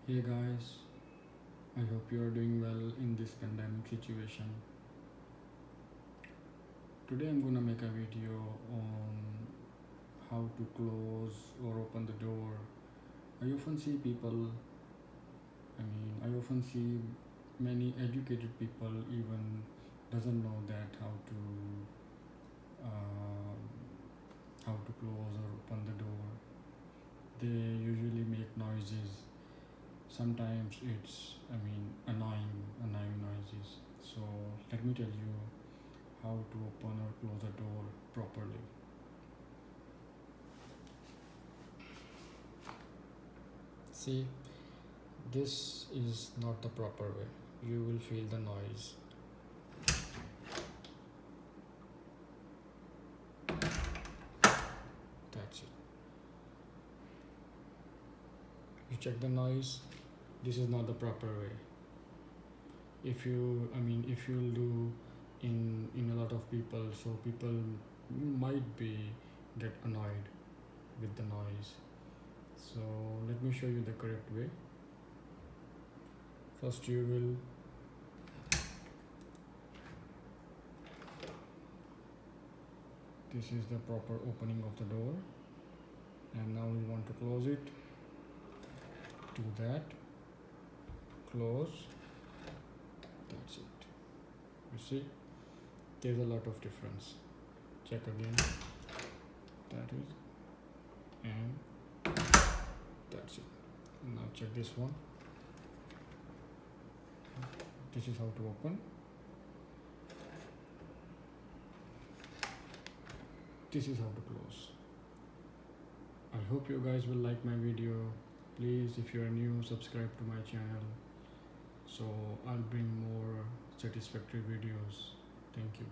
Hey guys, I hope you are doing well in this pandemic situation. Today I'm gonna make a video on how to close or open the door. I often see people, I often see many educated people even doesn't know that uh, how to close or open the door. They usually make noises. Sometimes it's annoying noises. So let me tell you how to open or close a door properly. See, this is not the proper way. You will feel the noise. That's it. You check the noise. This is not the proper way. If you'll do in a lot of people, so people might be get annoyed with the noise. So let me show you the correct way. First you will this is the proper opening of the door, and now we want to close it. Do that, close. That's it. You see, there's a lot of difference. Check again. That is, and that's it. Now check this one. This is how to open. This is how to close. I hope you guys will like my video. Please, if you are new, subscribe to my channel, so I'll bring more satisfactory videos. Thank you.